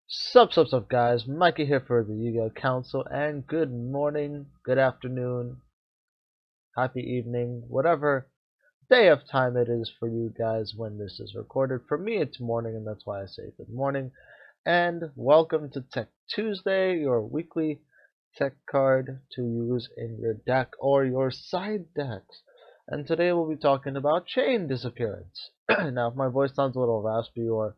Sup guys, Mikey here for the Yu-Gi-Oh! Council, and good morning, good afternoon, happy evening, whatever day of time it is for you guys when this is recorded. For me it's morning, and that's why I say good morning, and welcome to Tech Tuesday, your weekly tech card to use in your deck or your side decks. And today we'll be talking about Chain Disappearance. Now if my voice sounds a little raspy or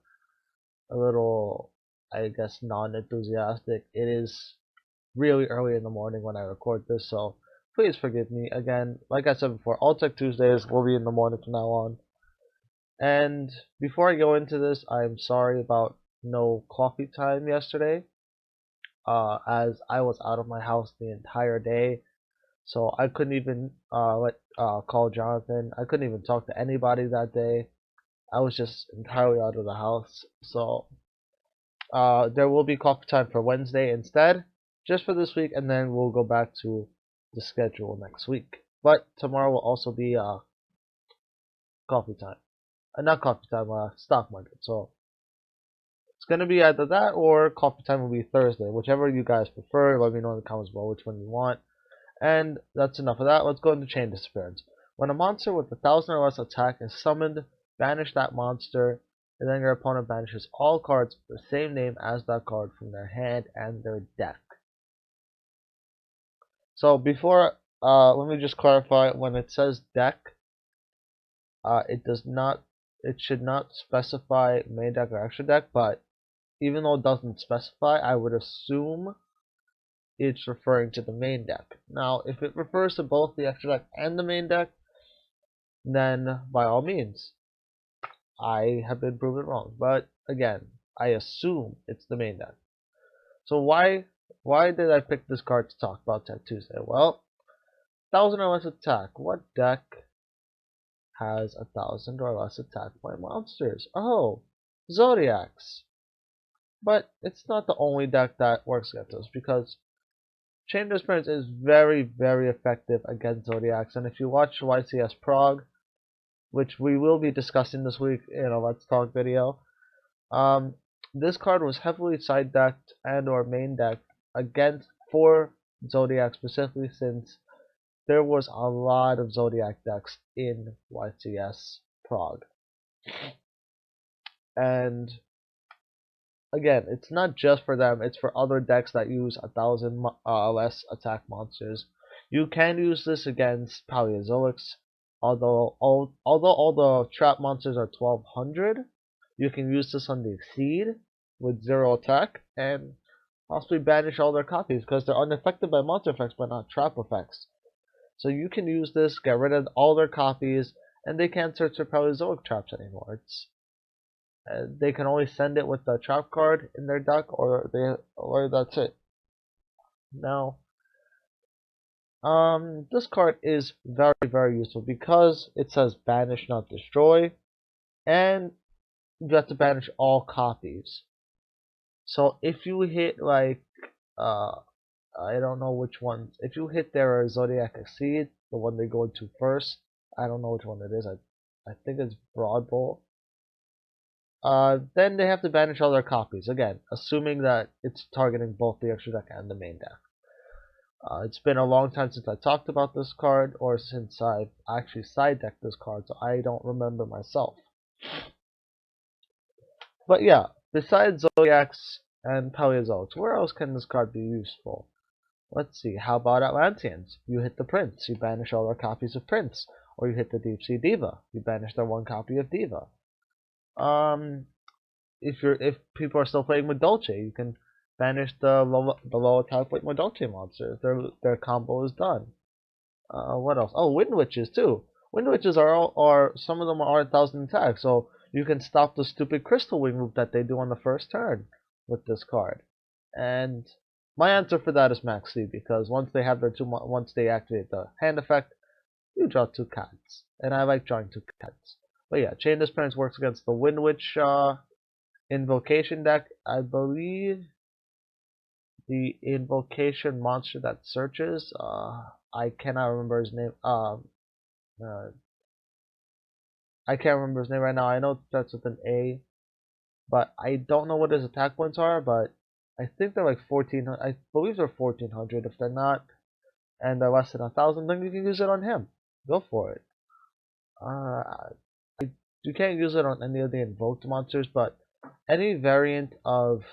a little, I guess, non-enthusiastic, it is really early in the morning when I record this, so please forgive me. Again, like I said before, all Tech Tuesdays will be in the morning from now on. And before I go into this, I'm sorry about no coffee time yesterday, as I was out of my house the entire day, so I couldn't even call Jonathan. I couldn't even talk to anybody that day. I was just entirely out of the house, so there will be coffee time for Wednesday instead, just for this week, and then we'll go back to the schedule next week. But tomorrow will also be coffee time. Not coffee time, stock market. So it's going to be either that or coffee time will be Thursday. Whichever you guys prefer, let me know in the comments below which one you want. And that's enough of that. Let's go into Chain Disappearance. When a monster with 1,000 or less attack is summoned, banish that monster, and then your opponent banishes all cards with the same name as that card from their hand and their deck. So before, let me just clarify, when it says deck, it should not specify main deck or extra deck, but even though it doesn't specify, I would assume it's referring to the main deck. Now, if it refers to both the extra deck and the main deck, then by all means, I have been proven wrong. But again, I assume it's the main deck. So why did I pick this card to talk about Tech Tuesday? Well, 1,000 or less attack. What deck has 1,000 or less attack by monsters? Oh, Zodiacs. But it's not the only deck that works against us, because Chain Disappearance is very, very effective against Zodiacs. And if you watch YCS Prague, which we will be discussing this week in a Let's Talk video, this card was heavily side decked and or main decked against for Zodiac specifically, since there was a lot of Zodiac decks in YCS Prague. And again, it's not just for them, it's for other decks that use 1,000 less attack monsters. You can use this against Paleozoics, although all the trap monsters are 1,200. You can use this on the Exceed with 0 attack and possibly banish all their copies because they're unaffected by monster effects but not trap effects. So you can use this, get rid of all their copies, and they can't search for Paleozoic traps anymore. They can only send it with the trap card in their deck, or that's it. Now, this card is very, very useful because it says banish, not destroy, and you have to banish all copies. So if you hit like I don't know which ones. If you hit their Zodiac Exceed, the one they go into first, I don't know which one it is. I think it's Broad Bowl. Then they have to banish all their copies again, assuming that it's targeting both the extra deck and the main deck. It's been a long time since I talked about this card, or since I've actually side decked this card, so I don't remember myself. But yeah, besides Zodiacs and Paleozoics, where else can this card be useful? Let's see, how about Atlanteans? You hit the Prince, you banish all their copies of Prince. Or you hit the Deep Sea Diva, you banish their one copy of Diva. If people are still playing with Dolce, you can banish the low attack with Dolce monsters. Their combo is done. What else? Oh, Wind Witches too. Wind Witches are some of them are 1,000 attack, so you can stop the stupid Crystal Wing move that they do on the first turn with this card. And my answer for that is Max C, because once they activate the hand effect, you draw 2 cards, and I like drawing 2 cards. But yeah, Chain Disappearance works against the Wind Witch invocation deck. I believe the invocation monster that searches, I cannot remember his name. I can't remember his name right now. I know it starts with an A. but I don't know what his attack points are, but I think they're like 1400. I believe they're 1400. If they're not, and they're less than 1000, then you can use it on him. Go for it. Uh, you can't use it on any of the invoked monsters, but any variant of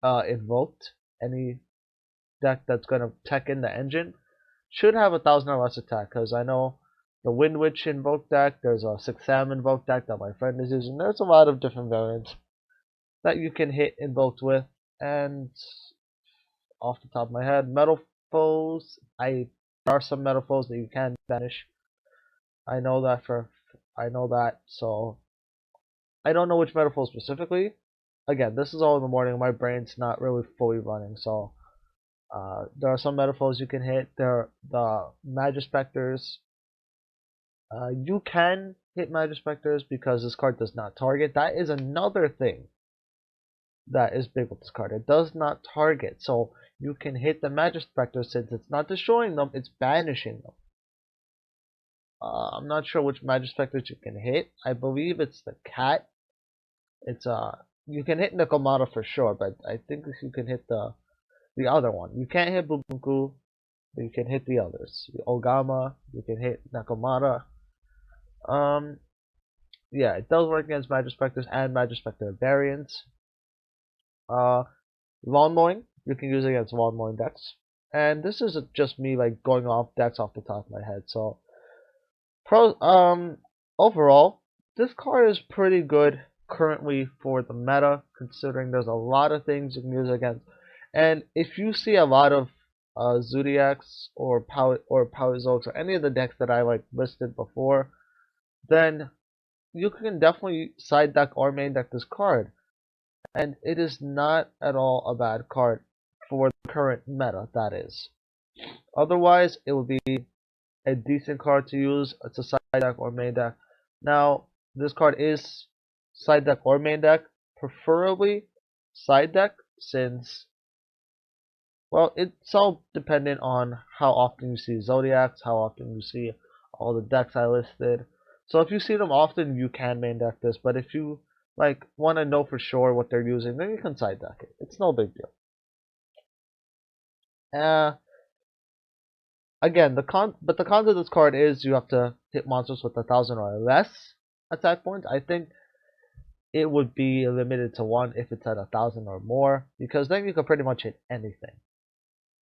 invoked, any deck that's gonna tech in the engine, should have 1000 or less attack. Because I know the Wind Witch invoked deck, there's a 6 Sam invoked deck that my friend is using. There's a lot of different variants that you can hit invoked with, and off the top of my head, metal foes. There are some metal foes that you can banish. I know that so I don't know which metal foes specifically. Again, this is all in the morning. My brain's not really fully running, so there are some metal foes you can hit. There are the Magispectors. You can hit Magispectors because this card does not target. That is another thing that is big with this card. It does not target, so you can hit the Magispectors since it's not destroying them, it's banishing them. I'm not sure which Magispectors you can hit. I believe it's the cat. It's you can hit Nakamata for sure, but I think you can hit the other one. You can't hit Bubunku, but you can hit the others. The Ogama, you can hit Nakamata. Yeah, it does work against Magispectors and Magispector variants. Lawn mowing, you can use it against lawn mowing decks. And this is just me like going off decks off the top of my head. So overall, this card is pretty good currently for the meta, considering there's a lot of things you can use against. And if you see a lot of Zodiacs or Polyzoics or any of the decks that I like listed before, then you can definitely side deck or main deck this card. And it is not at all a bad card for the current meta, that is. Otherwise, it would be a decent card to use. It's a side deck or main deck. Now, this card is side deck or main deck, preferably side deck, since, well, it's all dependent on how often you see Zodiacs, how often you see all the decks I listed. So if you see them often, you can main deck this, but if you like want to know for sure what they're using, then you can side deck it. It's no big deal. Again, the con of this card is you have to hit monsters with 1000 or less attack points. I think it would be limited to 1 if it's at 1000 or more, because then you can pretty much hit anything.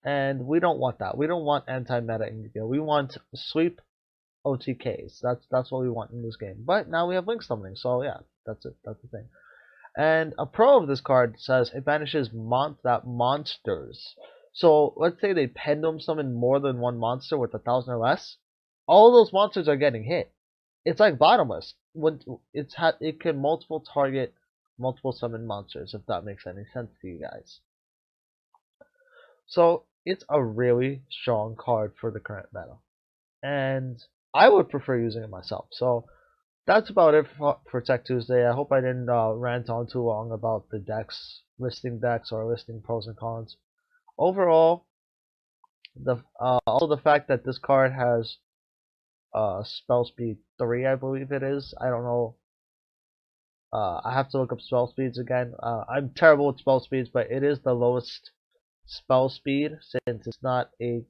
And we don't want that. We don't want anti-meta in Yu-Gi-Oh! We want sweep OTKs. That's what we want in this game. But now we have Link Summoning, so yeah, that's it. That's the thing. And a pro of this card says it banishes monsters. So let's say they pendulum summon more than one monster with 1000 or less. All those monsters are getting hit. It's like bottomless. When it can multiple target, multiple summon monsters, if that makes any sense to you guys. So it's a really strong card for the current meta, and I would prefer using it myself. So that's about it for Tech Tuesday. I hope I didn't rant on too long about the decks, listing decks or listing pros and cons. Overall, also the fact that this card has spell speed 3, I believe it is. I don't know. I have to look up spell speeds again. I'm terrible with spell speeds, but it is the lowest spell speed since it's not a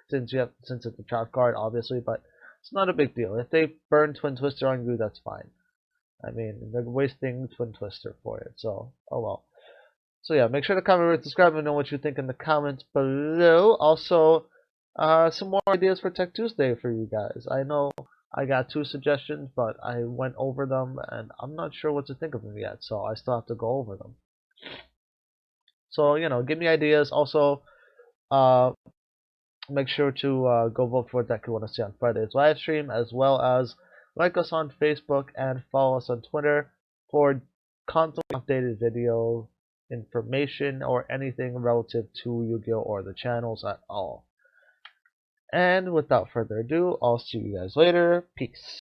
since it's a trap card, obviously, but it's not a big deal. If they burn Twin Twister on you, that's fine. I mean, they're wasting Twin Twister for it, so oh well. So yeah, make sure to comment, rate, subscribe, and know what you think in the comments below. Also, some more ideas for Tech Tuesday for you guys. I know I got 2 suggestions, but I went over them, and I'm not sure what to think of them yet, so I still have to go over them. So, give me ideas. Also, make sure to go vote for a deck you want to see on Friday's live stream, as well as like us on Facebook and follow us on Twitter for constantly updated video information or anything relative to Yu-Gi-Oh! Or the channels at all. And without further ado, I'll see you guys later. Peace.